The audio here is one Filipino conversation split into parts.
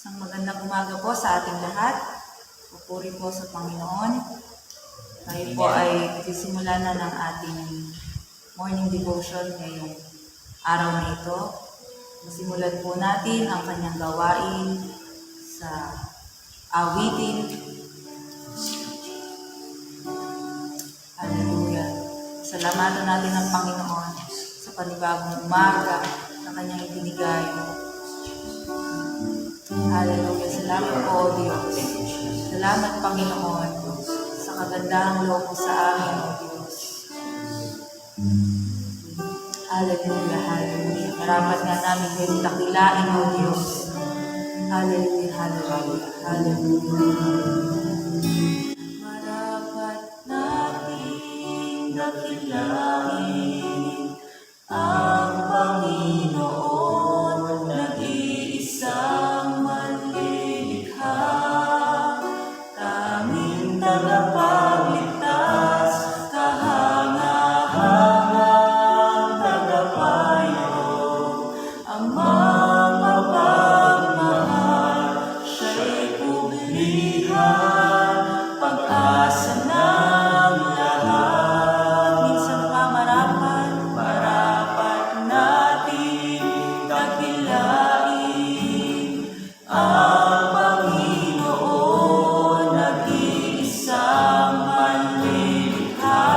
Isang magandang umaga po sa ating lahat. Pupuri po sa Panginoon. Tayo po ay sisimula na ng ating morning devotion ngayong araw na ito. Masimulan po natin ang kanyang gawain sa awitin. Hallelujah. Salamatan natin ang Panginoon sa panibagong umaga na kanyang ibinigay. Hallelujah. Salamat po, O Diyos. Salamat, Panginoon, sa kagandahang loob mo sa amin, O Diyos. Hallelujah, hallelujah. Marapat nga namin kayo dakilain, O Diyos. Hallelujah, hallelujah, hallelujah. Marapat natin dakilain ang Panginoon, nag-iisang manlilikha, tanging tagapagligtas, kahangahangang tagapayo, ang mapagmahal, siya'y puglihan, pag-asa ng lahat. Minsan pa marapat natin dakilain ang Panginoon, nag-iisang manlilikha,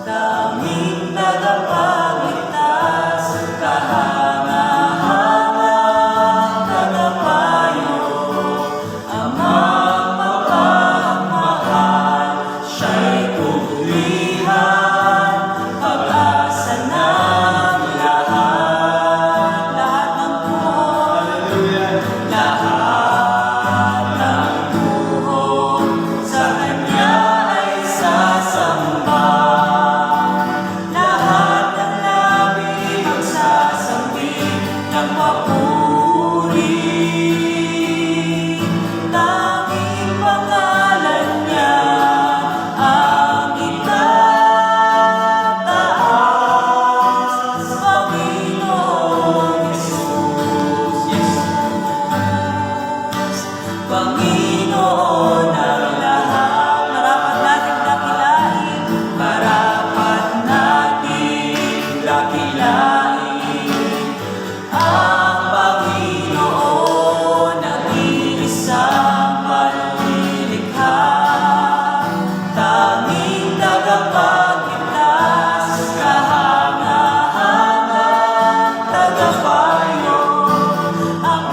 tanging tagapagligtas, kahangahangang tagapayo, ang mapagmahal, siya'y puglihan, pag-asa ng lahat. Lahat ng buhok, lahat ng buhok sa Kanya ay sasamba. Lahat ng labi magsasambit ng papuri. Tanging pangalan niya ang itataas, Panginoong Jesus. Panginoon ang lahat, marapat nating dakilain, marapat nating dakilain ang Panginoon, nag-iisang manlilikha, tanging tagapagligtas, kahangahangang tagapayo, ang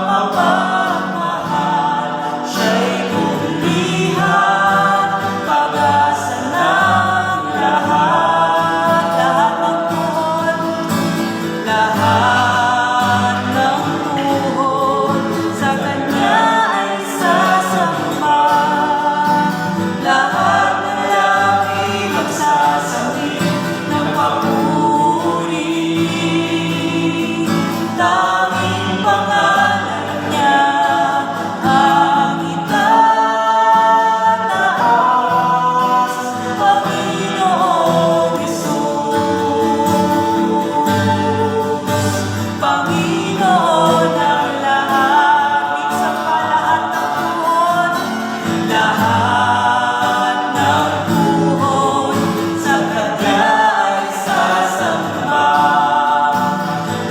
mapagmahal, siya'y puglihan, pag-asa ng lahat. Lahat ng buhok, lahat ng buhok sa Kanya ay sasamba. Lahat ng labi magsasambit ng papuri. Tanging pangalan niya ang itataas, Panginoong Jesus. Panginoon ang lahat, minsan pa lahat ng buhok, lahat ng buhok sa Kanya ay sasamba.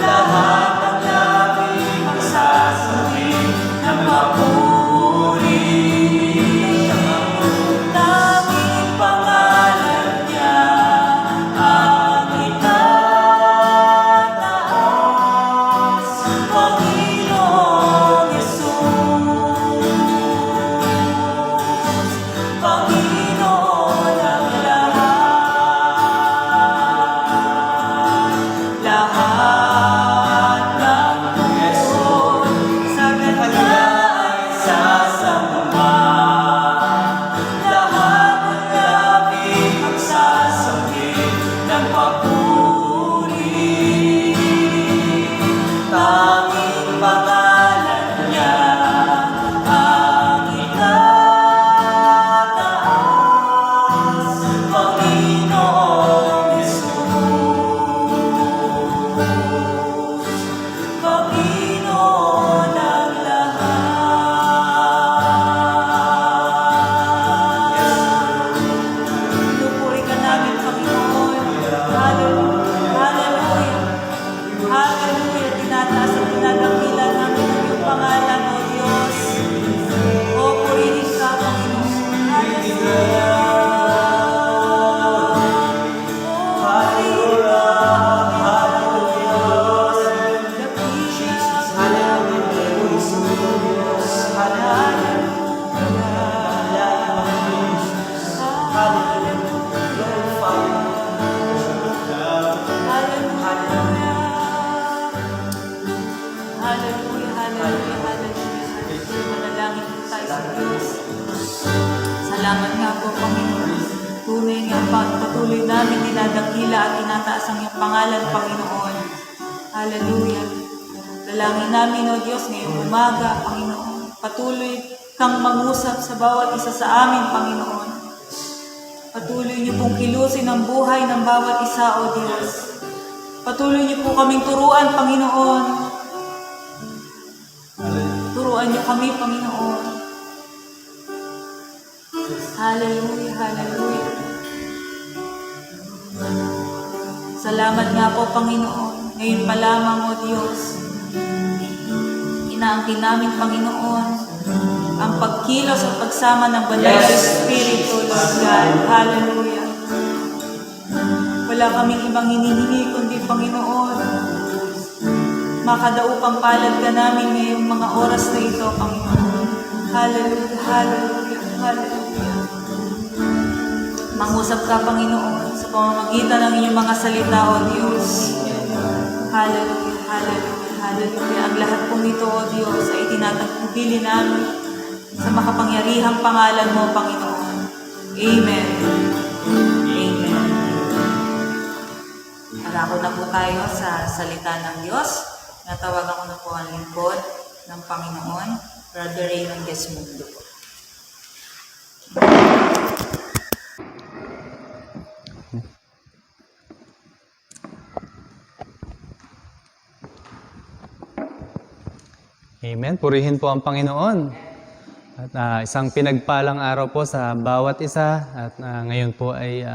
Lahat ng labi magsasambit ng papuri. Tanging pangalan niya ang itataas, Panginoong Jesus. Panginoon ang lahat. Lahat ng puso sa Kanya ay sasamba. Lahat ng labi magsasambit ng papuri. Tanging pangalan niya ang itataas, Panginoong Jesus. Panginoon Hallelujah. Tinataas at tinadakila namin ang iyong pangalan, O Diyos. O purihin ka, Panginoon. Hallelujah. Salamat nga po, Panginoon. Tunay nga patuloy namin dinadakila at tinataas ang iyong pangalan, Panginoon. Hallelujah. Dalangin namin, O Diyos, ngayong umaga, Panginoon. Patuloy kang mangusap sa bawat isa sa amin, Panginoon. Patuloy niyo pong kilusin ang buhay ng bawat isa, O Diyos. Patuloy niyo po kaming turuan, Panginoon. Turuan niyo kami, Panginoon. Hallelujah, hallelujah. Salamat nga po, Panginoon. Ngayon pa lamang, O Diyos. Inaangkin namin, Panginoon, ang pagkilos at pagsama ng Banal na Espiritu, Lord God. Hallelujah. Wala kaming ibang hinihingi kundi, Panginoon, makadaupang palad ka namin ngayong mga oras na ito, Panginoon. Hallelujah, hallelujah, hallelujah. Mangusap ka, Panginoon, sa pamamagitan ng inyong mga salita, O Diyos. Hallelujah, hallelujah, hallelujah. Ang lahat pong ito, O Diyos, ay itinatagpili namin sa makapangyarihang pangalan mo, Panginoon. Amen. Amen. Harako na po tayo sa salita ng Diyos. Natawagan ko na po ang lingkod ng Panginoon, Brother Raymond Gesmundo po. Amen. Purihin po ang Panginoon. At isang pinagpalang araw po sa bawat isa. At ngayon po ay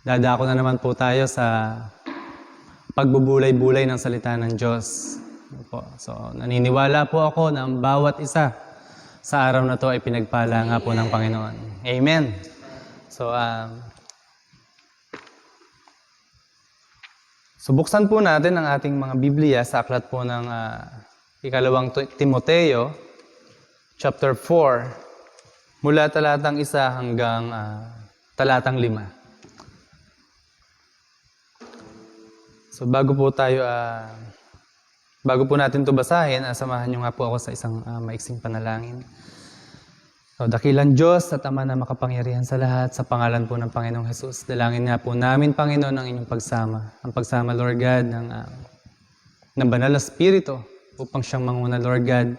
dadako na naman po tayo sa pagbubulay-bulay ng salita ng Diyos. So, naniniwala po ako na ang bawat isa sa araw na to ay pinagpala nga po ng Panginoon. Amen. So, buksan po natin ang ating mga Biblia sa aklat po ng Ikalawang Timoteo, chapter 4, mula talatang 1 hanggang talatang 5. So bago po natin ito basahin, samahan niyo nga po ako sa isang maiksing panalangin. So, dakilang Diyos at Ama na makapangyarihan sa lahat, sa pangalan po ng Panginoong Jesus, dalangin nga po namin, Panginoon, ang inyong pagsama. Ang pagsama, Lord God, ng Banal na Espiritu, upang siyang manguna, Lord God,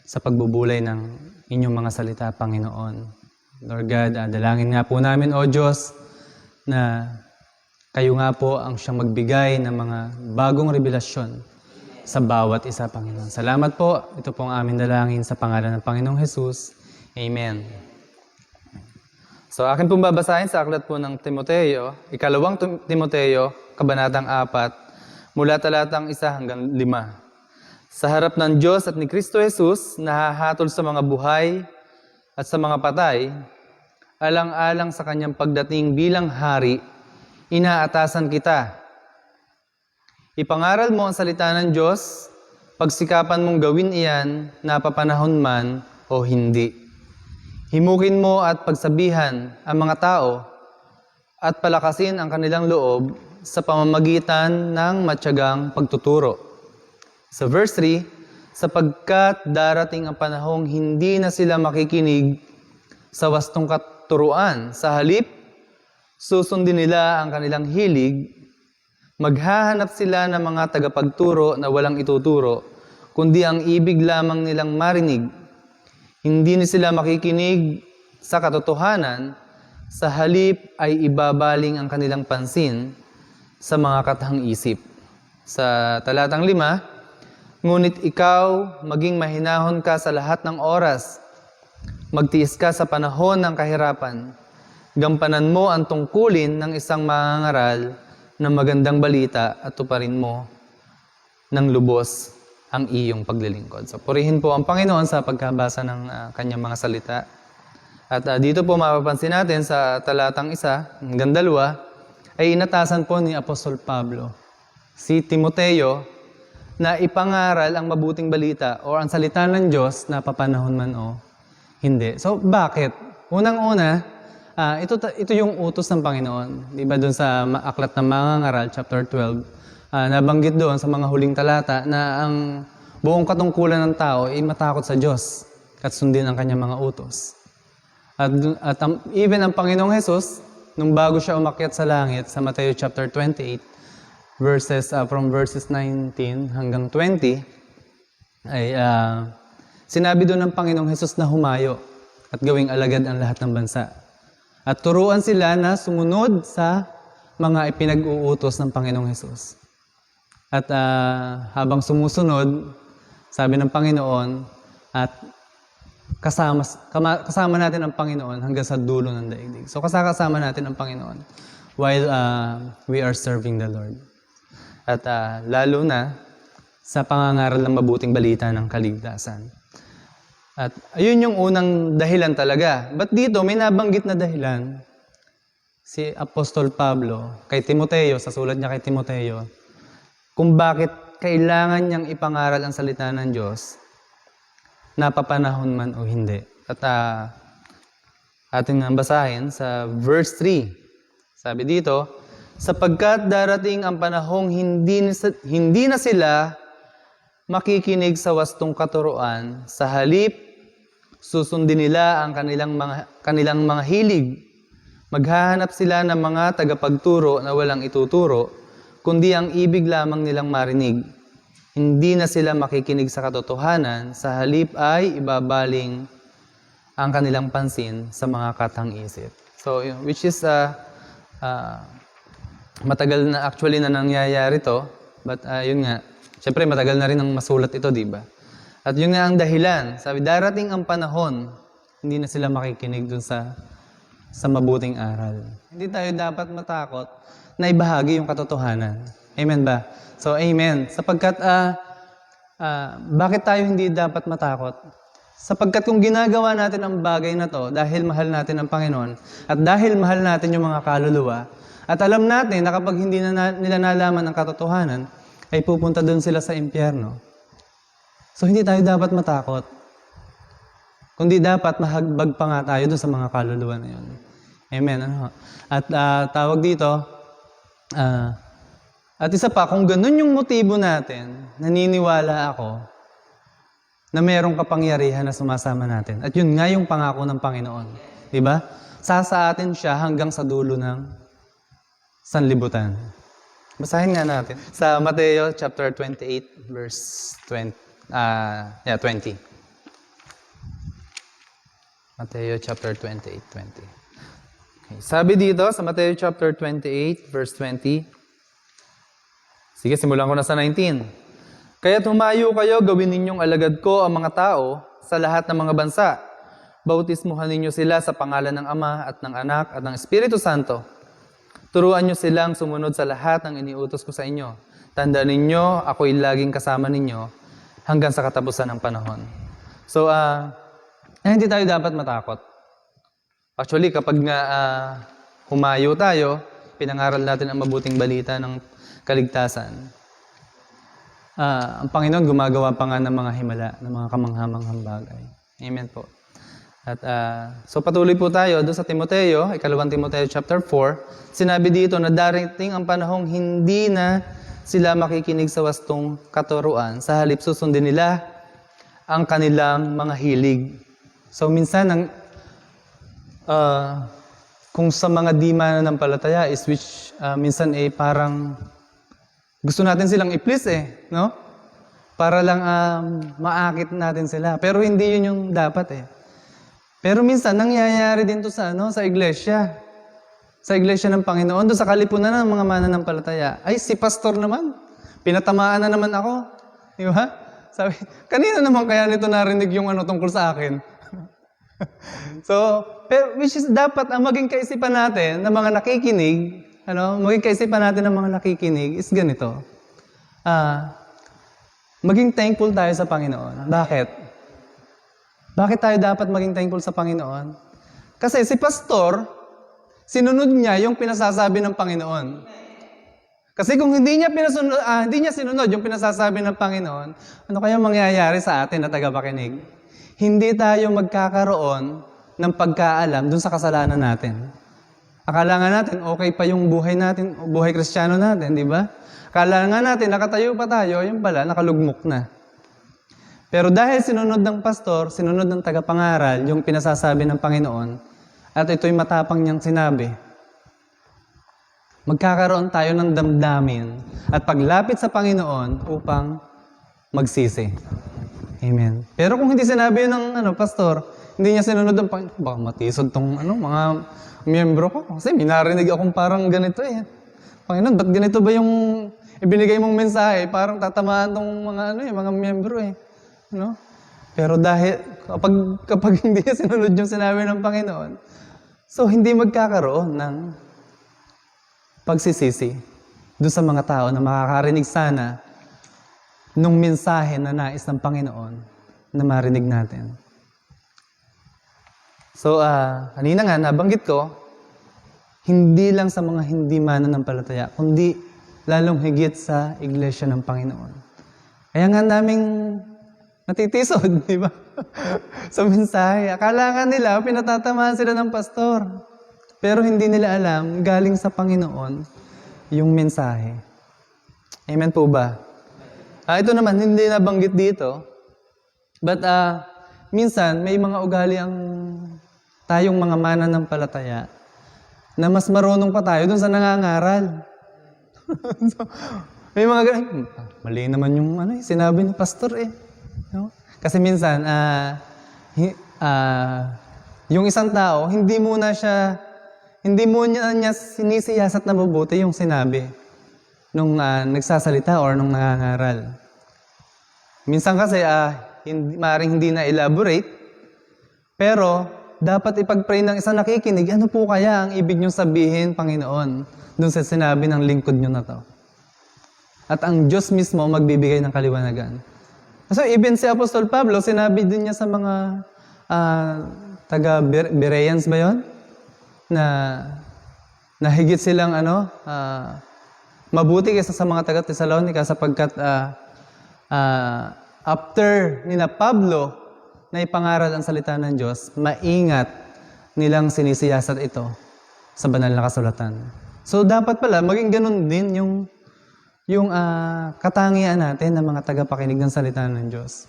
sa pagbubulay ng inyong mga salita, Panginoon. Lord God, dalangin nga po namin, O Diyos, na kayo nga po ang siyang magbigay ng mga bagong revelasyon sa bawat isa, Panginoon. Salamat po. Ito po ang aming dalangin sa pangalan ng Panginoong Jesus. Amen. So, akin pong babasahin sa aklat po ng Timoteo, Ikalawang Timoteo, Kabanatang 4, mula talatang 1 hanggang 5. Sa harap ng Diyos at ni Kristo Jesus, nahahatol sa mga buhay at sa mga patay, alang-alang sa kanyang pagdating bilang hari, inaatasan kita. Ipangaral mo ang salita ng Diyos, pagsikapan mong gawin iyan, napapanahon man o hindi. Himukin mo at pagsabihan ang mga tao at palakasin ang kanilang loob sa pamamagitan ng matyagang pagtuturo. Sa verse 3, sapagkat darating ang panahong hindi na sila makikinig sa wastong katuruan. Sa halip, susundin nila ang kanilang hilig, maghahanap sila ng mga tagapagturo na walang ituturo, kundi ang ibig lamang nilang marinig. Hindi na sila makikinig sa katotohanan, sa halip ay ibabaling ang kanilang pansin sa mga katahang isip. Sa talatang 5, ngunit ikaw, maging mahinahon ka sa lahat ng oras. Magtiis ka sa panahon ng kahirapan. Gampanan mo ang tungkulin ng isang mangangaral ng magandang balita at tuparin mo ng lubos ang iyong paglilingkod. So purihin po ang Panginoon sa pagkabasa ng kanyang mga salita. At dito po mapapansin natin sa talatang 1 hanggang 2 ay inatasan po ni Apostol Pablo si Timoteo na ipangaral ang mabuting balita o ang salita ng Diyos na papanahon man o hindi. So bakit? Unang-una, ito yung utos ng Panginoon. Di ba doon sa aklat ng Mangangaral, chapter 12, nabanggit doon sa mga huling talata na ang buong katungkulan ng tao ay matakot sa Diyos at sundin ang kanyang mga utos. Even ang Panginoong Jesus, nung bago siya umakyat sa langit, sa Matthew chapter 28, from verses 19 hanggang 20, ay sinabi doon ng Panginoong Jesus na humayo at gawing alagad ang lahat ng bansa. At turuan sila na sumunod sa mga ipinag-uutos ng Panginoong Jesus. At habang sumusunod, sabi ng Panginoon, at kasama natin ang Panginoon hanggang sa dulo ng daigdig. So kasama natin ang Panginoon while we are serving the Lord. At lalo na sa pangangaral ng mabuting balita ng kaligtasan. At ayun yung unang dahilan talaga. But dito may nabanggit na dahilan si Apostol Pablo kay Timoteo, sa sulat niya kay Timoteo, kung bakit kailangan niyang ipangaral ang salita ng Diyos, napapanahon man o hindi. At ating basahin sa verse 3. Sabi dito, sapagkat darating ang panahong hindi na sila makikinig sa wastong katuruan, sa halip susundin nila ang kanilang mga hilig. Maghahanap sila ng mga tagapagturo na walang ituturo, kundi ang ibig lamang nilang marinig. Hindi na sila makikinig sa katotohanan, sa halip ay ibabaling ang kanilang pansin sa mga katang-isip. So, which is matagal na actually na nangyayari to, but yun nga, syempre matagal na rin ang masulat ito, di ba? At yun nga ang dahilan. Sabi, darating ang panahon, hindi na sila makikinig dun sa mabuting aral. Hindi tayo dapat matakot na ibahagi yung katotohanan. Amen ba? So, amen. Sapagkat, bakit tayo hindi dapat matakot? Sapagkat kung ginagawa natin ang bagay na to dahil mahal natin ang Panginoon at dahil mahal natin yung mga kaluluwa at alam natin na kapag hindi na nila nalaman ang katotohanan, ay pupunta doon sila sa impyerno. So, hindi tayo dapat matakot. Kundi dapat mahagbag pa nga tayo doon sa mga kaluluwa na yun. Amen. At tawag dito, at isa pa, kung ganun yung motibo natin, naniniwala ako na mayroong kapangyarihan na sumasama natin. At yun nga yung pangako ng Panginoon. Diba? Sasaatin siya hanggang sa dulo ng sanlibutan. Basahin nga natin. Sa Mateo chapter 28, verse 20. 20. Mateo chapter 28, 20. Okay. Sabi dito sa Mateo chapter 28, verse 20. Sige, simulan ko na sa 19. Kaya't humayo kayo, gawin ninyong alagad ko ang mga tao sa lahat ng mga bansa. Bautismuhan ninyo sila sa pangalan ng Ama at ng Anak at ng Espiritu Santo. Turuan nyo silang sumunod sa lahat ng iniutos ko sa inyo. Tandaan ninyo, ako'y laging kasama ninyo hanggang sa katapusan ng panahon. So, hindi tayo dapat matakot. Actually, kapag nga humayo tayo, pinangaral natin ang mabuting balita ng kaligtasan, ang Panginoon gumagawa pa nga ng mga himala, ng mga kamanghamanghang bagay. Amen po. At so patuloy po tayo doon sa Timoteo, 2 Timoteo chapter 4. Sinabi dito na darating ang panahong hindi na sila makikinig sa wastong katuruan. Sa halip susundin nila ang kanilang mga hilig. So minsan kung sa mga di mananampalataya is which minsan parang gusto natin silang i-please no? Para lang maakit natin sila. Pero hindi yun yung dapat Pero minsan nangyayari din to sa iglesia. Sa iglesia ng Panginoon, doon sa kalipunan ng mga mananampalataya. Ay, si pastor naman. Pinatamaan na naman ako. Di ba? Sabi, kanina naman kaya nito narinig yung tungkol sa akin. So, pero which is dapat ang maging kaisipan natin ng mga nakikinig, maging kaisipan natin ng mga nakikinig is ganito. maging thankful tayo sa Panginoon. Bakit? Bakit tayo dapat maging thankful sa Panginoon? Kasi si pastor, sinunod niya yung pinasasabi ng Panginoon. Kasi kung hindi niya sinunod yung pinasasabi ng Panginoon, ano kaya mangyayari sa atin na tagapakinig? Hindi tayo magkakaroon ng pagkaalam dun sa kasalanan natin. Akala nga natin, okay pa yung buhay natin, buhay Kristiyano natin, di ba? Akala nga natin, nakatayo pa tayo, yung pala, nakalugmok na. Pero dahil sinunod ng pastor, sinunod ng tagapangaral, yung pinasasabi ng Panginoon, at ito'y matapang niyang sinabi, magkakaroon tayo ng damdamin at paglapit sa Panginoon upang magsisi. Amen. Pero kung hindi sinabi yun ng pastor, hindi niya sinunod ng Panginoon, baka matisod tong mga miyembro ko. Kasi minarinig akong parang ganito eh. Panginoon, ba't ganito ba yung ibinigay mong mensahe? Parang tatamaan tong mga miyembro eh. No? Pero dahil, kapag hindi niya sinunod yung sinabi ng Panginoon, so hindi magkakaroon ng pagsisisi doon sa mga tao na makakarinig sana nung mensahe na nais ng Panginoon na marinig natin. So, kanina nga, nabanggit ko, hindi lang sa mga hindi mananampalataya, kundi lalong higit sa iglesia ng Panginoon. Kaya nga naming natitisod, di ba? Sa mensahe. Akala nga nila, pinatatamaan sila ng pastor. Pero hindi nila alam, galing sa Panginoon, yung mensahe. Amen po ba? Ito naman, hindi nabanggit dito. But, minsan, may mga ugali ang tayong mga mananampalataya na mas marunong pa tayo dun sa nangangaral. So, may mga mali naman yung sinabi ni pastor eh. No? Kasi minsan, yung isang tao, hindi mo niya sinisiyasat na mabuti yung sinabi nung nagsasalita or nung nangangaral. Minsan kasi, maaaring hindi na elaborate, pero dapat ipag-pray ng isang nakikinig, ano po kaya ang ibig niyong sabihin, Panginoon, dun sa sinabi ng lingkod niyo na to. At ang Diyos mismo magbibigay ng kaliwanagan. So even si Apostol Pablo, sinabi din niya sa mga taga-Bereans ba yun? Na higit silang mabuti kaysa sa mga taga-Thessalonica sapagkat after nina Pablo na ipangaral ang salita ng Diyos, maingat nilang sinisiyasat ito sa banal na kasulatan. So dapat pala maging ganun din yung katangian natin ng mga tagapakinig ng salita ng Diyos.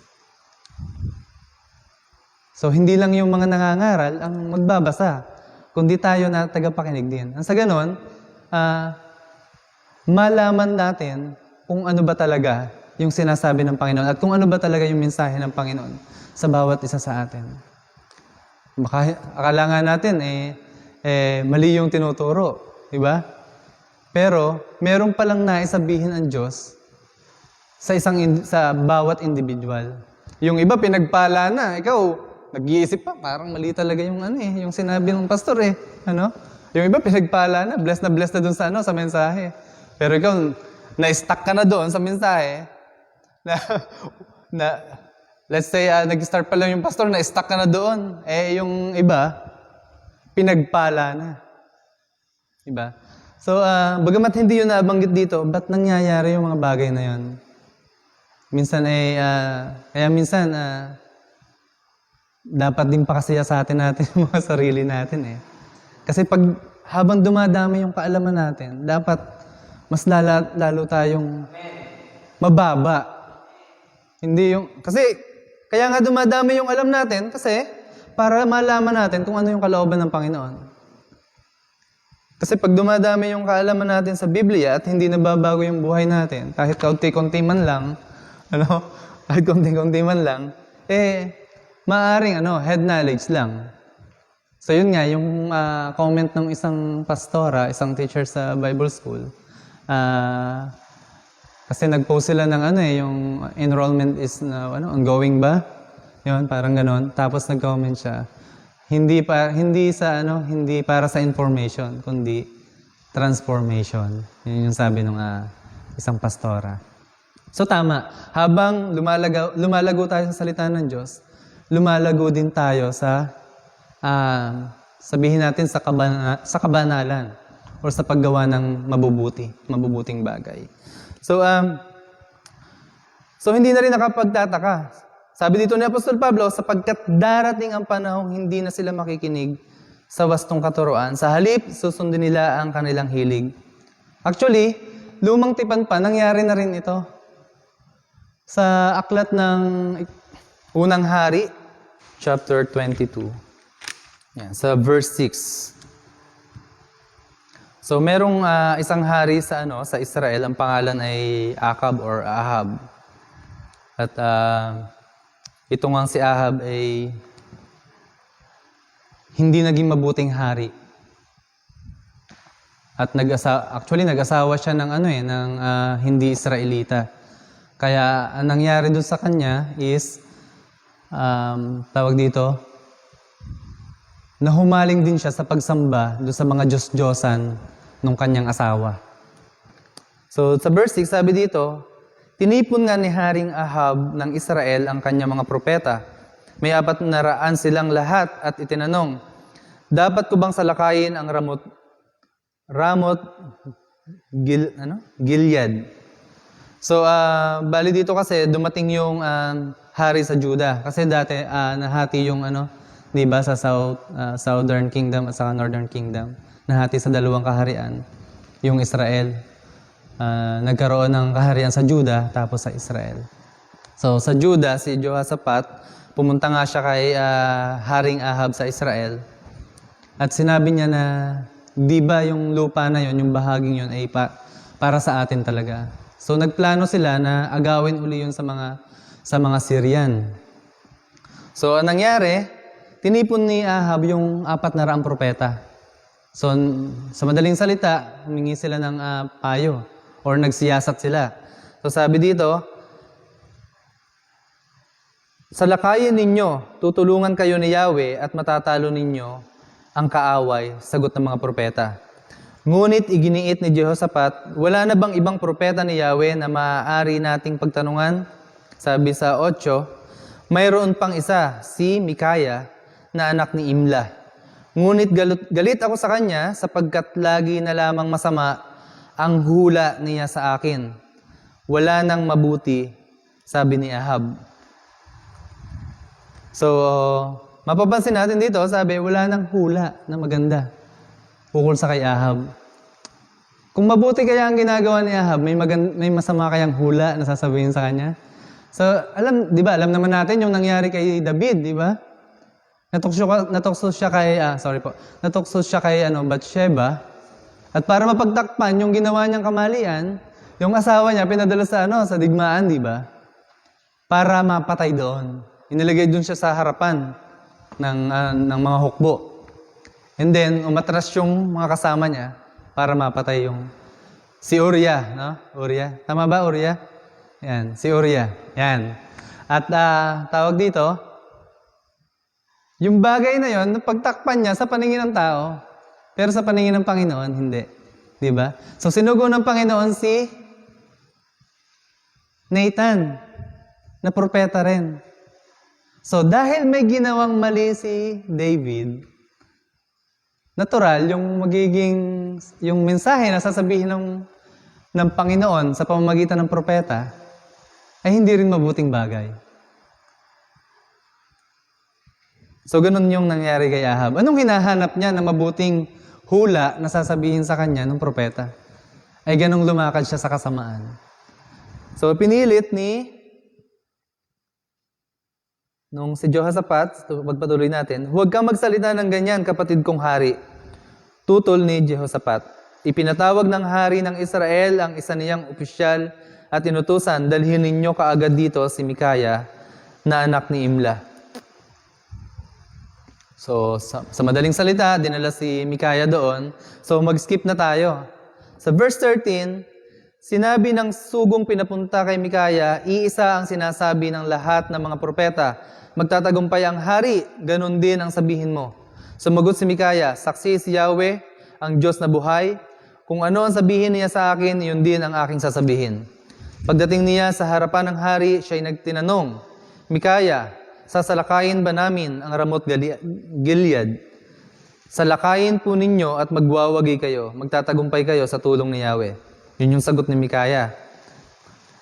So hindi lang yung mga nangangaral ang magbabasa, kundi tayo na tagapakinig din. Ang sa ganon, malaman natin kung ano ba talaga yung sinasabi ng Panginoon at kung ano ba talaga yung mensahe ng Panginoon sa bawat isa sa atin. Baka akala nga natin mali yung tinuturo, di ba? Pero meron palang naisabihin ang Diyos sa bawat individual. Yung iba pinagpala na, ikaw nag-iisip pa, parang mali talaga yung yung sinabi ng pastor Yung iba pinagpala na blessed na dun sa mensahe. Pero ikaw na-stuck ka na doon sa mensahe na let's say, nag-start pa lang yung pastor, na-stuck ka na doon. Yung iba, pinagpala na. Diba? So, bagamat hindi yun nabanggit dito, ba't nangyayari yung mga bagay na yun? Minsan kaya minsan, dapat din pakasiya sa atin yung mga sarili natin Kasi habang dumadami yung kaalaman natin, dapat mas lalo tayong mababa. Hindi kasi kaya nga dumadami yung alam natin kasi para malaman natin kung ano yung kalooban ng Panginoon. Kasi pag dumadami yung kaalaman natin sa Biblia at hindi nababago yung buhay natin, kahit kaunti-kunti man lang, kahit kaunti-kunti man lang, maaaring head knowledge lang. So yun nga, yung comment ng isang pastora, isang teacher sa Bible school, kasi nag-post sila ng yung enrollment is ongoing ba? Yun, parang ganon. Tapos nag-comment siya. Hindi para sa information, kundi transformation. Yun yung sabi ng isang pastora. So tama, habang lumalago tayo sa salita ng Diyos, lumalago din tayo sa, sabihin natin, sa kabanalan or sa paggawa ng mabubuting bagay. So hindi na rin nakapagtataka. Sabi dito ni Apostol Pablo, sapagkat darating ang panahong hindi na sila makikinig sa wastong katuruan. Sa halip, susundin nila ang kanilang hilig. Actually, lumang tipan pa, nangyari na rin ito. Sa aklat ng Unang Hari, chapter 22. Yan, sa verse 6. So merong isang hari sa Israel, ang pangalan ay Akab or Ahab. At ito nga si Ahab ay hindi naging mabuting hari. At nag-asawa siya ng hindi Israelita. Kaya ang nangyari doon sa kanya is tawag dito, nahumaling din siya sa pagsamba doon sa mga Diyos-Diyosan ng kanyang asawa. So sa verse 6 sabi dito, tinipon nga ni Haring Ahab ng Israel ang kanyang mga propeta. May 400 silang lahat at itinanong, dapat ko bang salakayin ang Gilead? So, bali dito kasi dumating yung hari sa Judah. Kasi dati nahati yung di ba, sa Southern Kingdom at sa Northern Kingdom. Nahati sa dalawang kaharian, yung Israel. Nagkaroon ng kaharian sa Judah tapos sa Israel. So, sa Judah, si Jehoshaphat, pumunta nga siya kay Haring Ahab sa Israel. At sinabi niya na, di ba yung lupa na yon, yung bahaging yon ay para sa atin talaga. So nagplano sila na agawin uli yun sa mga Syrian. So anong nangyari, tinipon ni Ahab yung 400 propeta. So sa madaling salita, humingi sila ng payo or nagsiyasat sila. So sabi dito, salakayin ninyo, tutulungan kayo ni Yahweh at matatalo ninyo ang kaaway, sagot ng mga propeta. Ngunit iginiit ni Jehoshaphat, wala na bang ibang propeta ni Yahweh na maaari nating pagtanungan? Sabi sa 8, mayroon pang isa, si Mikaya, na anak ni Imla. Ngunit galit ako sa kanya sapagkat lagi na lamang masama ang hula niya sa akin. Wala nang mabuti, sabi ni Ahab. So, mapapansin natin dito, sabi, wala nang hula na maganda ukol sa kay Ahab. Kung mabuti kaya ang ginagawa ni Ahab, may masama kayang hula na sasabihin sa kanya? So, alam naman natin yung nangyari kay David, di ba? Natukso siya kay Bathsheba. At para mapagtakpan yung ginawa niyang kamalian, yung asawa niya pinadala sa digmaan, di ba? Para mapatay doon. Inilagay doon siya sa harapan ng mga hukbo. And then, umatras yung mga kasama niya para mapatay si Uriah, no? Uriah. Tama ba, Uriah? Yan, si Uriah. Yan. At tawag dito, yung bagay na yon, pagtakpan niya sa paningin ng tao, pero sa paningin ng Panginoon, hindi. Di ba? So, sinugo ng Panginoon si Nathan, na propeta rin. So, dahil may ginawang mali si David, natural, yung mensahe na sasabihin ng Panginoon sa pamamagitan ng propeta ay hindi rin mabuting bagay. So, ganun yung nangyari kay Ahab. Anong hinahanap niya na mabuting hula na sasabihin sa kanya ng propeta? Ay ganung lumakad siya sa kasamaan. So, pinilit nung si Jehoshaphat, pagpatuloy natin, huwag kang magsalita ng ganyan, kapatid kong hari. Tutol ni Jehoshaphat. Ipinatawag ng hari ng Israel ang isa niyang opisyal at inutusan, dalhin ninyo kaagad dito si Mikaya na anak ni Imla. So, sa madaling salita, dinala si Mikaya doon. So, mag-skip na tayo. Sa verse 13, sinabi ng sugong pinapunta kay Mikaya, iisa ang sinasabi ng lahat ng mga propeta. Magtatagumpay ang hari, ganun din ang sabihin mo. Sumagot si Mikaya, saksi si Yahweh, ang Diyos na buhay. Kung ano ang sabihin niya sa akin, yun din ang aking sasabihin. Pagdating niya sa harapan ng hari, siya'y nagtinanong, Mikaya, sasalakayin ba namin ang Ramot Gilead? Salakayin po ninyo at magwawagi kayo, magtatagumpay kayo sa tulong ni Yahweh. Yun yung sagot ni Mikaya.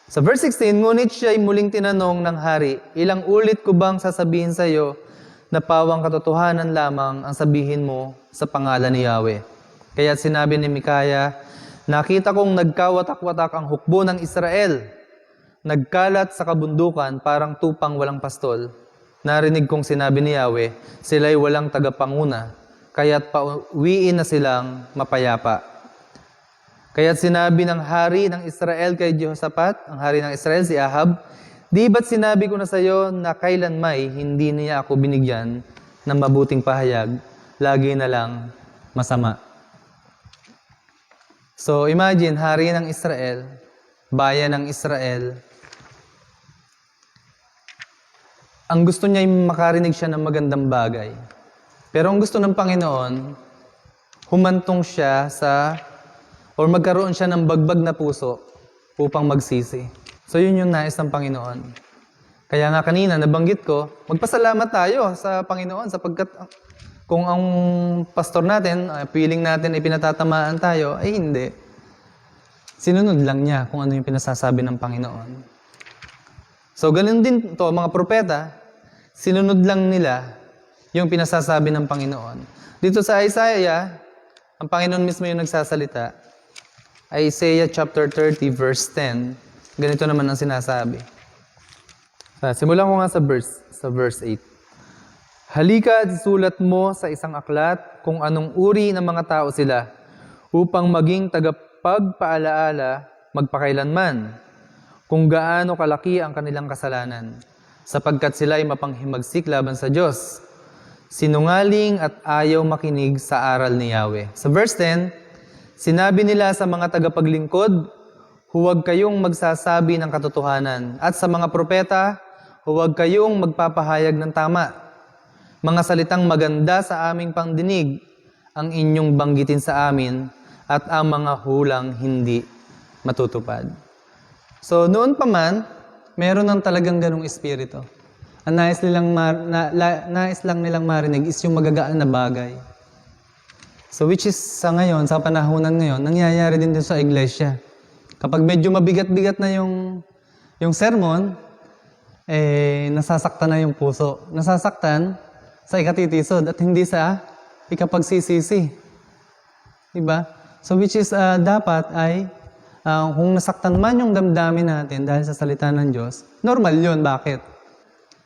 Sa verse 16, ngunit siya'y muling tinanong ng hari, ilang ulit ko bang sasabihin sa iyo na pawang katotohanan lamang ang sabihin mo sa pangalan ni Yahweh? Kaya sinabi ni Mikaya, nakita kong nagkawatak-watak ang hukbo ng Israel. Nagkalat sa kabundukan parang tupang walang pastol. Narinig kong sinabi ni Yahweh, sila'y walang tagapanguna, kaya't pauwiin na silang mapayapa. Kaya't sinabi ng hari ng Israel kay Jehoshaphat, ang hari ng Israel si Ahab, di ba't sinabi ko na sa iyo na kailanmay hindi niya ako binigyan ng mabuting pahayag, lagi na lang masama. So imagine, hari ng Israel, bayan ng Israel, ang gusto niya ay makarinig siya ng magandang bagay. Pero ang gusto ng Panginoon, humantong siya or magkaroon siya ng bagbag na puso upang magsisi. So yun yung nais ng Panginoon. Kaya nga kanina, nabanggit ko, magpasalamat tayo sa Panginoon sapagkat kung ang pastor natin, feeling natin ay pinatatamaan tayo, ay hindi. Sinunod lang niya kung ano yung pinasasabi ng Panginoon. So, ganun din to mga propeta, sinunod lang nila yung pinasasabi ng Panginoon. Dito sa Isaiah, ang Panginoon mismo yung nagsasalita. Isaiah chapter 30, verse 10. Ganito naman ang sinasabi. Simulan ko nga sa verse 8. Halika at isulat mo sa isang aklat kung anong uri ng mga tao sila upang maging tagapagpaalaala magpakailanman kung gaano kalaki ang kanilang kasalanan, sapagkat sila ay mapanghimagsik laban sa Diyos, sinungaling at ayaw makinig sa aral ni Yahweh. Sa verse 10, sinabi nila sa mga tagapaglingkod, huwag kayong magsasabi ng katotohanan, at sa mga propeta, huwag kayong magpapahayag ng tama. Mga salitang maganda sa aming pangdinig, ang inyong banggitin sa amin, at ang mga hulang hindi matutupad. So, noon pa man, meron ng talagang ganong espiritu. Ang nais lang nilang marinig is yung magagaan na bagay. So, which is sa ngayon, sa panahonan ngayon, nangyayari din sa iglesia. Kapag medyo mabigat-bigat na yung sermon, nasasaktan na yung puso. Nasasaktan sa ikatitisod at hindi sa ikapagsisisi. Diba? So, which is dapat ay kung nasaktan man yung damdamin natin dahil sa salita ng Diyos, normal yun. Bakit?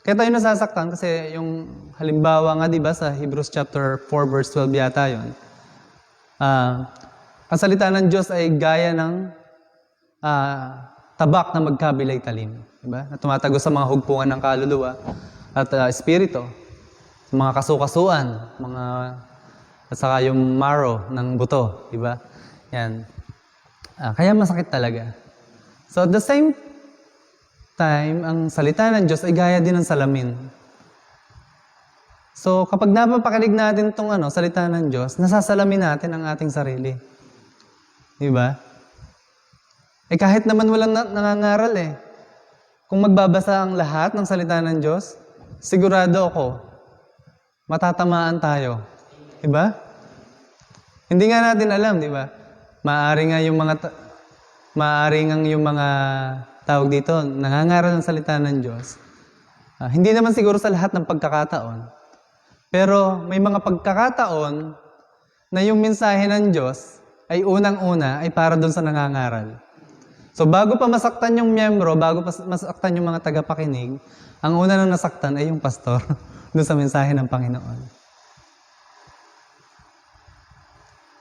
Kaya tayo nasasaktan kasi yung halimbawa nga, di ba, sa Hebrews chapter 4, verse 12 yata yun. Ang salita ng Diyos ay gaya ng tabak na magkabilay talim. Diba? Na tumatago sa mga hugpungan ng kaluluwa at espiritu. Sa mga kasukasuan, at saka yung marrow ng buto. Diba? Yan. Kaya masakit talaga. So at the same time, ang salita ng Diyos ay gaya din ng salamin. So kapag napapakinig natin itong salita ng Diyos, nasasalamin natin ang ating sarili. Diba? Kahit naman walang nangangaral Kung magbabasa ang lahat ng salita ng Diyos, sigurado ako, matatamaan tayo. Diba? Hindi nga natin alam, diba? Maaari nga yung mga tawag dito, nangangaral ng salita ng Diyos. Hindi naman siguro sa lahat ng pagkakataon. Pero may mga pagkakataon na yung mensahe ng Diyos ay unang-una ay para doon sa nangangaral. So bago pa masaktan yung miyembro, bago pa masaktan yung mga tagapakinig, ang una na nasaktan ay yung pastor doon sa mensahe ng Panginoon.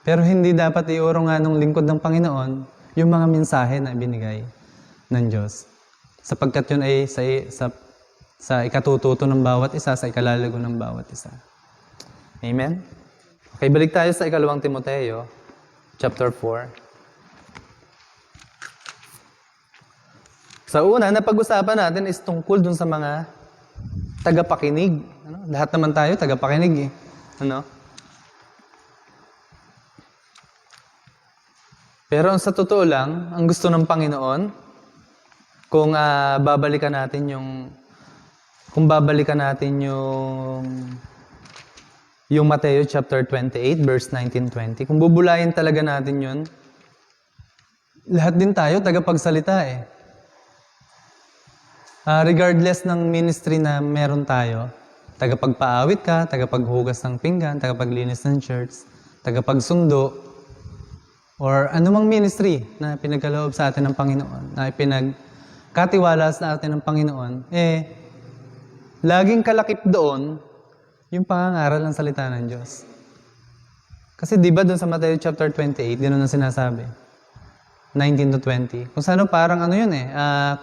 Pero hindi dapat iuro nga ng lingkod ng Panginoon yung mga mensahe na binigay ng Diyos. Sapagkat yun ay sa ikatututo ng bawat isa, sa ikalalago ng bawat isa. Amen? Okay, balik tayo sa 2 Timoteo, chapter 4. Sa una, napag-usapan natin is tungkol dun sa mga tagapakinig. Lahat naman tayo tagapakinig Pero sa totoo lang, ang gusto ng Panginoon, Kung babalikan natin yung Mateo chapter 28 verse 19-20, kung bubulayin talaga natin yun, lahat din tayo tagapagsalita eh. Regardless ng ministry na meron tayo, tagapagpaawit ka, tagapaghugas ng pinggan, tagapaglinis ng church, tagapagsundo, or anumang ministry na pinagkaloob sa atin ng Panginoon, na pinagkatiwala sa atin ng Panginoon, laging kalakip doon yung pangangaral ng salita ng Diyos. Kasi di ba doon sa Matthew chapter 28, ganoon ang sinasabi, 19-20, kung saan parang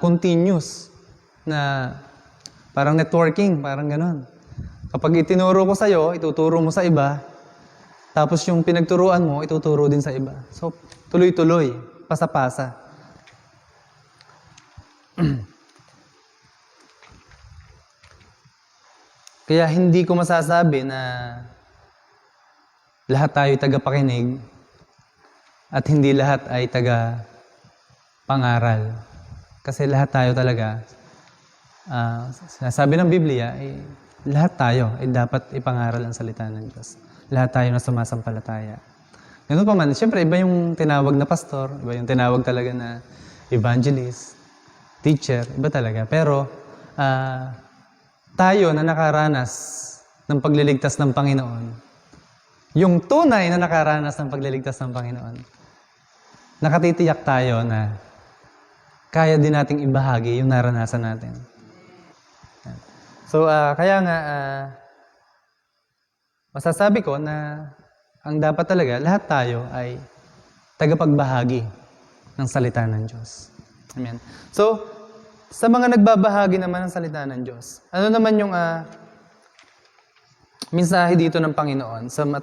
continuous na parang networking, parang ganoon. Kapag itinuro ko sa'yo, ituturo mo sa iba, tapos yung pinagturuan mo, ituturo din sa iba. So, tuloy-tuloy, pasa-pasa. Kaya hindi ko masasabi na lahat tayo tagapakinig at hindi lahat ay taga-pangaral. Kasi lahat tayo talaga, sinasabi ng Biblia, lahat tayo ay dapat ipangaral ang salita ng Diyos. Lahat tayo na sumasampalataya. Ganun pa man, siyempre iba yung tinawag na pastor, iba yung tinawag talaga na evangelist, teacher, iba talaga. Pero tayo na nakaranas ng pagliligtas ng Panginoon, yung tunay na nakaranas ng pagliligtas ng Panginoon, nakatitiyak tayo na kaya din nating ibahagi yung naranasan natin. So, kaya nga, masasabi ko na ang dapat talaga, lahat tayo ay tagapagbahagi ng salita ng Diyos. Amen. So, sa mga nagbabahagi naman ng salita ng Diyos, ano naman yung mensahe dito ng Panginoon sa 2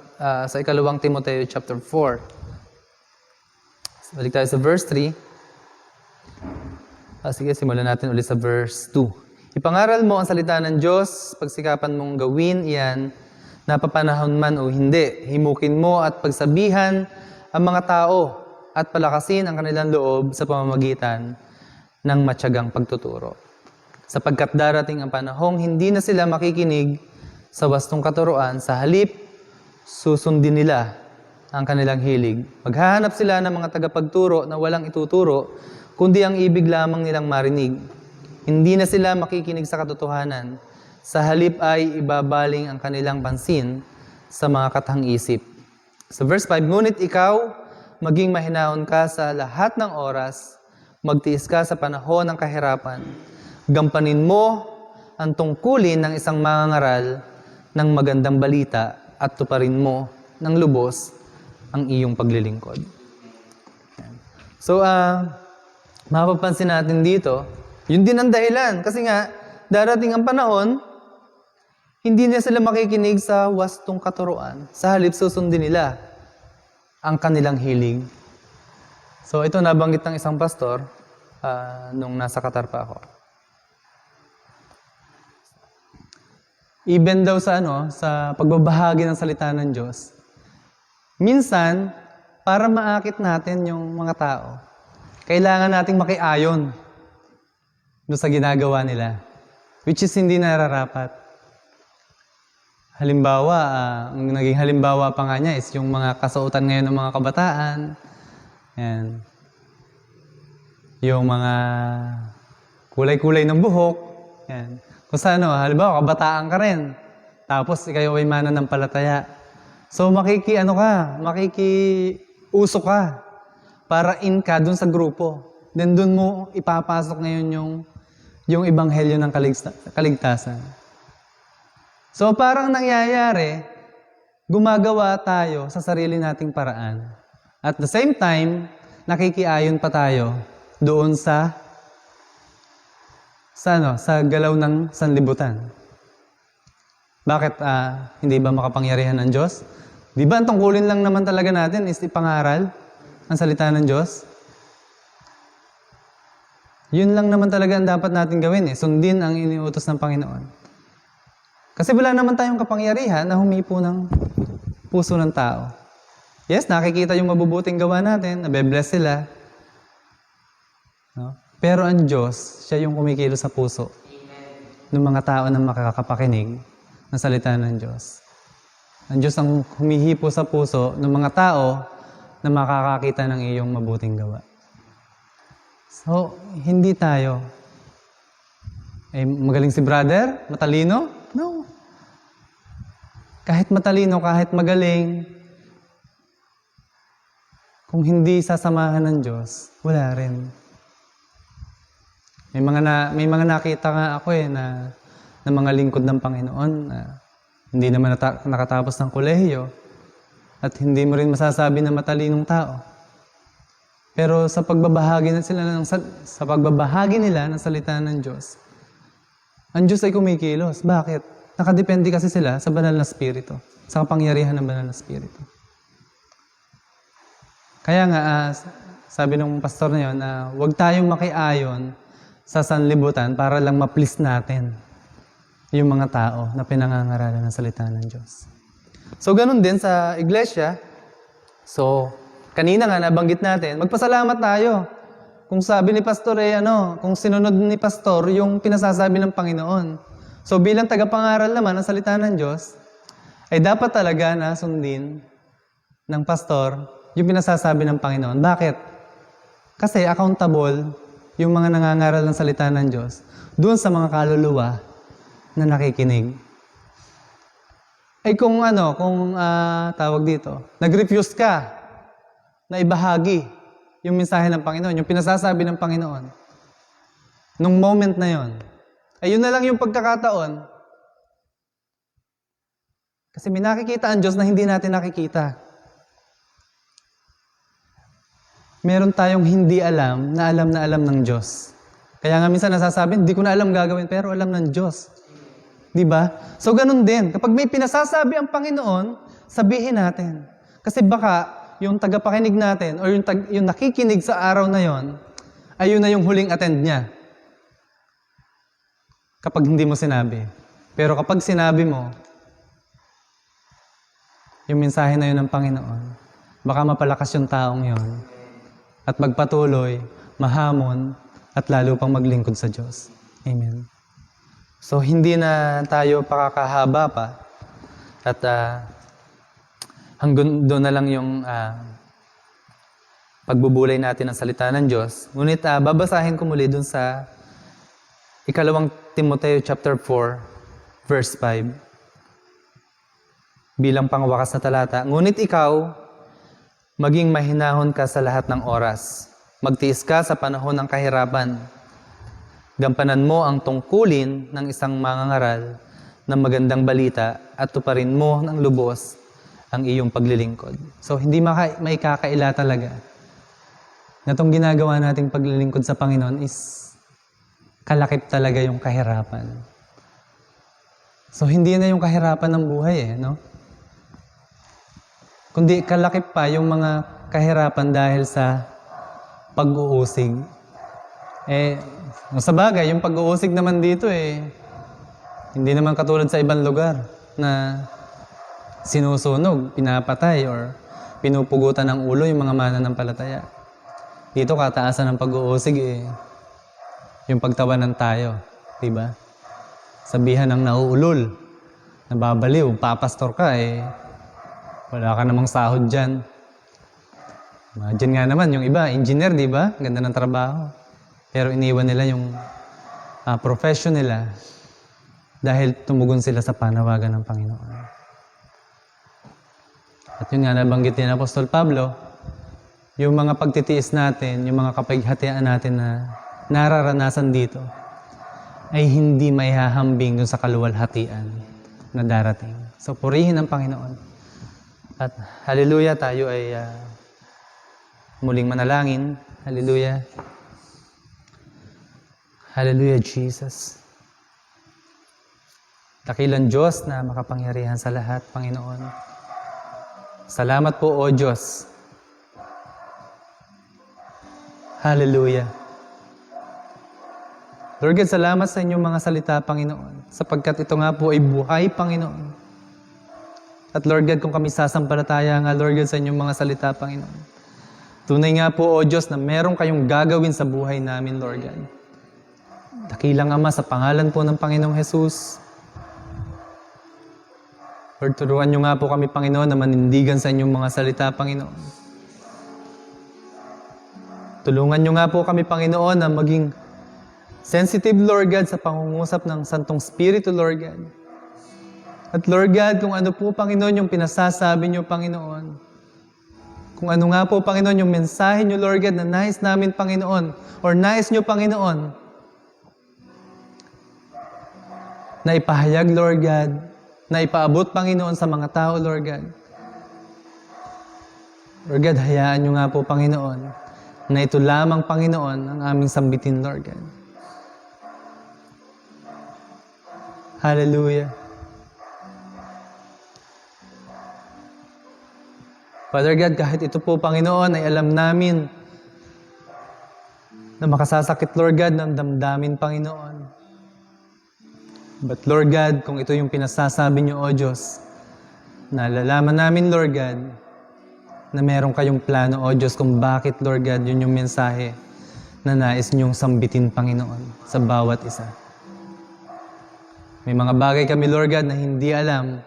Timoteo chapter 4. Balik tayo sa verse 3. Sige, simulan natin ulit sa verse 2. Ipangaral mo ang salita ng Diyos, pagsikapan mong gawin iyan, napapanahon man o hindi. Himukin mo at pagsabihan ang mga tao at palakasin ang kanilang loob sa pamamagitan ng matyagang pagtuturo. Sapagkat darating ang panahong hindi na sila makikinig sa wastong katuruan, sa halip, susundin nila ang kanilang hilig. Maghahanap sila ng mga tagapagturo na walang ituturo, kundi ang ibig lamang nilang marinig. Hindi na sila makikinig sa katotohanan. Sa halip ay ibabaling ang kanilang pansin sa mga katang-isip. Sa verse 5, ngunit ikaw, maging mahinahon ka sa lahat ng oras, magtiis ka sa panahon ng kahirapan. Gampanin mo ang tungkulin ng isang mangangaral ng magandang balita at tuparin mo ng lubos ang iyong paglilingkod. So, mapapansin natin dito, yun din ang dahilan. Kasi nga, darating ang panahon, hindi na sila makikinig sa wastong katuruan. Sa halip, susundin nila ang kanilang hilig. So, ito nabanggit ng isang pastor nung nasa Qatar pa ako. Even daw sa pagbabahagi ng salita ng Diyos, minsan, para maakit natin yung mga tao, kailangan nating makiayon doon sa ginagawa nila, which is hindi nararapat. Halimbawa, ang naging halimbawa pa nga niya is yung mga kasuotan ngayon ng mga kabataan. Yan. Yung mga kulay-kulay ng buhok. Yan. Kung saan, halimbawa, kabataan ka rin. Tapos, ikaw ay mananampalataya. So, makikiuso ka para in ka dun sa grupo. Then, dun mo ipapasok ngayon yung ebanghelyo ng kaligtasan. So, parang nangyayari, gumagawa tayo sa sarili nating paraan. At the same time, nakikiayon pa tayo doon sa galaw ng sanlibutan. Bakit hindi ba makapangyarihan ng Diyos? Di ba ang tungkulin lang naman talaga natin is ipangaral ang salita ng Diyos? Yun lang naman talaga ang dapat natin gawin sundin ang iniutos ng Panginoon. Kasi wala naman tayong kapangyarihan na humipo ng puso ng tao. Yes, nakikita yung mabubuting gawa natin, nabe-bless sila. No? Pero ang Diyos, siya yung kumikilos sa puso ng mga tao na makakapakinig ng salita ng Diyos. Ang Diyos ang humihipo sa puso ng mga tao na makakakita ng iyong mabuting gawa. So, hindi tayo. Magaling si brother? Matalino? No. Kahit matalino, kahit magaling, kung hindi sasamahan ng Diyos, wala rin. May mga nakita nga ako na mga lingkod ng Panginoon na hindi naman nakatapos ng kolehiyo at hindi mo rin masasabi na matalinong tao. Pero sa pagbabahagi nila ng salita ng Diyos, ang Diyos ay kumikilos. Bakit? Nakadepende kasi sila sa banal na spirito, sa kapangyarihan ng banal na spirito. Kaya nga, sabi ng pastor na yun, huwag tayong makiayon sa sanlibutan para lang ma-please natin yung mga tao na pinangangaralan ng salita ng Diyos. So, ganun din sa iglesia. So, kanina nga nabanggit natin, magpasalamat tayo. Kung sabi ni pastor kung sinunod ni pastor yung pinasasabi ng Panginoon. So, bilang tagapangaral naman ng salita ng Diyos, ay dapat talaga na sundin ng pastor yung pinasasabi ng Panginoon. Bakit? Kasi accountable yung mga nangangaral ng salita ng Diyos doon sa mga kaluluwa na nakikinig. Ay kung tawag dito, nag-refuse ka na ibahagi yung mensahe ng Panginoon, yung pinasasabi ng Panginoon, nung moment na yon, ay yun na lang yung pagkakataon. Kasi may nakikita ang Diyos na hindi natin nakikita. Meron tayong hindi alam na alam ng Diyos. Kaya nga minsan nasasabi, hindi ko na alam gagawin, pero alam ng Diyos. Di ba? So ganun din. Kapag may pinasasabi ang Panginoon, sabihin natin. Kasi baka yung tagapakinig natin o yung nakikinig sa araw na yon, ayun na yung huling attend niya. Kapag hindi mo sinabi. Pero kapag sinabi mo, yung mensahe na yun ng Panginoon, baka mapalakas yung taong yon at magpatuloy, mahamon, at lalo pang maglingkod sa Diyos. Amen. So, hindi na tayo pakakahaba pa. At hanggang doon na lang yung pagbubulay natin ng salita ng Diyos. Ngunit babasahin ko muli doon sa 2 Timoteo chapter 4, verse 5. Bilang pangwakas na talata. Ngunit ikaw, maging mahinahon ka sa lahat ng oras. Magtiis ka sa panahon ng kahirapan. Gampanan mo ang tungkulin ng isang mangangaral ng magandang balita at tuparin mo ng lubos ang iyong paglilingkod. So, hindi may kakaila talaga na itong ginagawa nating paglilingkod sa Panginoon is kalakip talaga yung kahirapan. So, hindi na yung kahirapan ng buhay no? Kundi kalakip pa yung mga kahirapan dahil sa pag-uusig. Sa bagay, yung pag-uusig naman dito hindi naman katulad sa ibang lugar na sinusunog, pinapatay, or pinupugutan ng ulo yung mga mananampalataya. Dito kataasan ng pag-uusig yung pagtawanan tayo. Diba? Sabihan ng nauulol, nababaliw, papastor ka wala ka namang sahod dyan. Imagine nga naman, yung iba, engineer, di ba? Ganda ng trabaho. Pero iniwan nila yung profession nila dahil tumugon sila sa panawagan ng Panginoon. At yun nga, nabanggit ni Apostol Pablo, yung mga pagtitiis natin, yung mga kapighatian natin na nararanasan dito, ay hindi may hahambing dun sa kaluwalhatian na darating. So, purihin ang Panginoon. At hallelujah, tayo ay muling manalangin. Hallelujah. Hallelujah, Jesus. Dakilang Diyos na makapangyarihan sa lahat, Panginoon. Salamat po, O Diyos. Hallelujah. Lord God, salamat sa inyong mga salita, Panginoon, sapagkat ito nga po ay buhay, Panginoon. At Lord God, kung kami sasampalataya nga, Lord God, sa inyong mga salita, Panginoon, Tunay nga po, O Diyos, na meron kayong gagawin sa buhay namin, Lord God. Dakilang Ama, sa pangalan po ng Panginoong Jesus, Lord, turuan niyo nga po kami, Panginoon, na manindigan sa inyong mga salita, Panginoon. Tulungan niyo nga po kami, Panginoon, na maging sensitive, Lord God, sa pangungusap ng Santong Espiritu, Lord God. At Lord God, kung ano po, Panginoon, yung pinasasabi niyo, Panginoon. Kung ano nga po, Panginoon, yung mensahe niyo, Lord God, na nais namin, Panginoon, or nais niyo, Panginoon, na ipahayag, Lord God, na ipaabot, Panginoon, sa mga tao, Lord God. Lord God, hayaan niyo nga po, Panginoon, na ito lamang, Panginoon, ang aming sambitin, Lord God. Hallelujah. Father God, kahit ito po, Panginoon, ay alam namin na makasasakit, Lord God, ng damdamin, Panginoon. But Lord God, kung ito yung pinasasabi niyo, O Diyos, nalalaman namin, Lord God, na meron kayong plano, O Diyos, kung bakit, Lord God, yun yung mensahe na nais niyong sambitin, Panginoon, sa bawat isa. May mga bagay kami, Lord God, na hindi alam,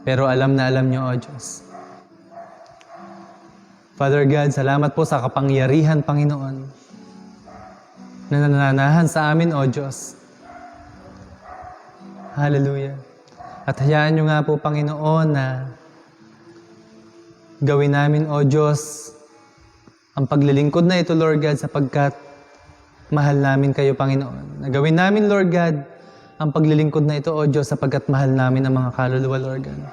pero alam na alam niyo, O Diyos. Father God, salamat po sa kapangyarihan, Panginoon, na nananahan sa amin, O Diyos. Hallelujah. At hayaan niyo nga po, Panginoon, na gawin namin, O Diyos, ang paglilingkod na ito, Lord God, sapagkat mahal namin kayo, Panginoon. Nagawin namin, Lord God, ang paglilingkod na ito, O Diyos, sapagkat mahal namin ang mga kaluluwa, Lord God.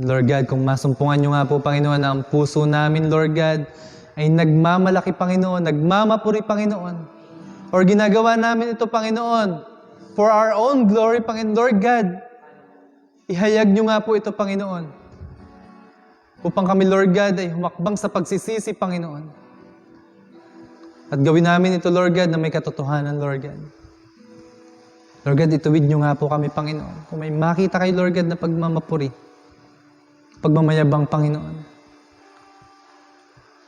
Lord God, kung masumpungan niyo nga po, Panginoon, ang puso namin, Lord God, ay nagmamalaki, Panginoon, nagmamapuri, Panginoon. Or ginagawa namin ito, Panginoon, for our own glory, Panginoon. Lord God, ihayag niyo nga po ito, Panginoon. Upang kami, Lord God, ay humakbang sa pagsisisi, Panginoon. At gawin namin ito, Lord God, na may katotohanan, Lord God. Lord God, ituwid niyo nga po kami, Panginoon. Kung may makita kayo, Lord God, na pagmamapuri, pagmamayabang, Panginoon.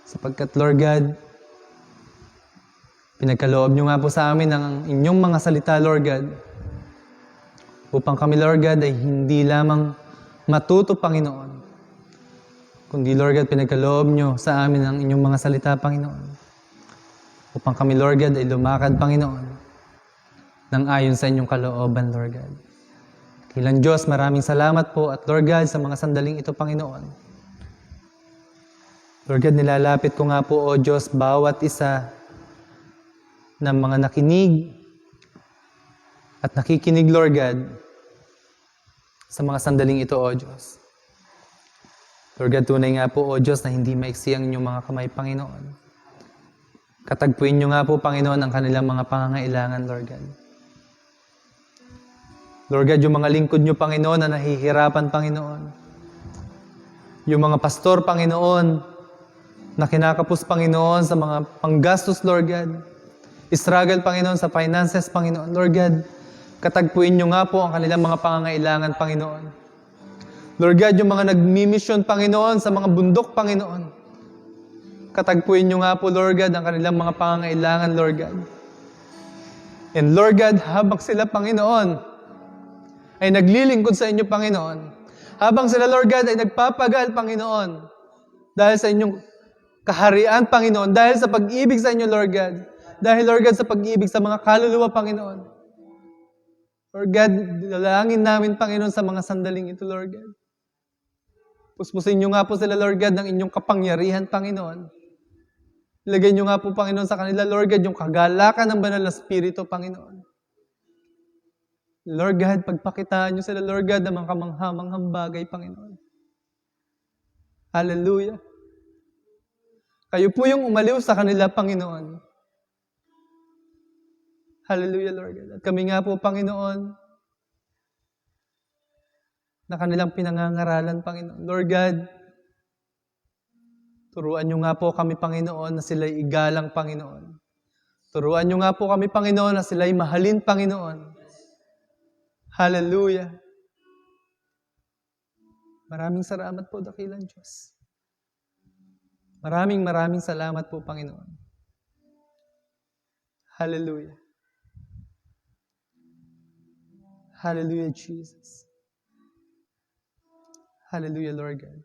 Sapagkat, Lord God, pinagkaloob niyo nga po sa amin ang inyong mga salita, Lord God, upang kami, Lord God, ay hindi lamang matuto, Panginoon, kundi, Lord God, pinagkaloob niyo sa amin ang inyong mga salita, Panginoon, upang kami, Lord God, ay lumakad, Panginoon, nang ayon sa inyong kalooban, Lord God. Kilang Diyos, maraming salamat po at Lord God, sa mga sandaling ito, Panginoon. Lord God, nilalapit ko nga po, O Diyos, bawat isa ng mga nakinig at nakikinig, Lord God, sa mga sandaling ito, O Diyos. Lord God, tunay nga po, O Diyos, na hindi maiksi ang inyong mga kamay, Panginoon. Katagpuin niyo nga po, Panginoon, ang kanilang mga pangangailangan, Lord God. Lord God, yung mga lingkod niyo, Panginoon, na nahihirapan, Panginoon. Yung mga pastor, Panginoon, na kinakapos, Panginoon, sa mga panggastos, Lord God. Struggle, Panginoon, sa finances, Panginoon. Lord God, katagpuin niyo nga po ang kanilang mga pangangailangan, Panginoon. Lord God, yung mga nagmi-mission, Panginoon, sa mga bundok, Panginoon. Katagpuin niyo nga po, Lord God, ang kanilang mga pangangailangan, Lord God. And Lord God, habang sila, Panginoon, ay naglilingkod sa inyo, Panginoon. Habang sila, Lord God, ay nagpapagal, Panginoon, dahil sa inyong kaharian, Panginoon, dahil sa pag-ibig sa inyo, Lord God, dahil, Lord God, sa pag-ibig sa mga kaluluwa, Panginoon. Lord God, dalangin namin, Panginoon, sa mga sandaling ito, Lord God. Puspusin niyo nga po sila, Lord God, ng inyong kapangyarihan, Panginoon. Ilagay niyo nga po, Panginoon, sa kanila, Lord God, yung kagalakan ng banal na Espiritu, Panginoon. Lord God, pagpakitaan niyo sila, Lord God, ng mga kamanghamanghang bagay, Panginoon. Hallelujah. Kayo po yung umaliw sa kanila, Panginoon. Hallelujah, Lord God. At kami nga po, Panginoon, na kanilang pinangangaralan, Panginoon. Lord God, turuan niyo nga po kami, Panginoon, na sila'y igalang, Panginoon. Turuan niyo nga po kami, Panginoon, na sila'y mahalin, Panginoon. Hallelujah. Maraming salamat po, dakilang Diyos. Maraming salamat po, Panginoon. Hallelujah. Hallelujah, Jesus. Hallelujah, Lord God.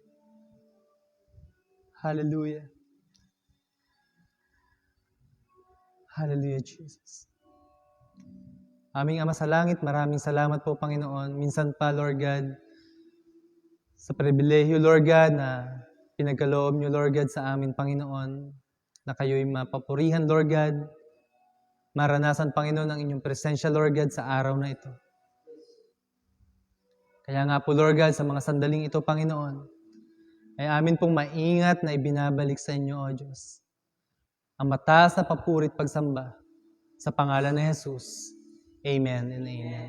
Hallelujah. Hallelujah, Jesus. Aming Ama sa Langit, maraming salamat po, Panginoon. Minsan pa, Lord God, sa pribilehyo, Lord God, na pinagkaloob niyo, Lord God, sa amin, Panginoon, na kayo'y mapapurihan, Lord God, maranasan, Panginoon, ang inyong presensya, Lord God, sa araw na ito. Kaya nga po, Lord God, sa mga sandaling ito, Panginoon, ay amin pong maingat na ibinabalik sa inyo, O Diyos, ang mataas na papuri at pagsamba sa pangalan ni Jesus. Amen and amen.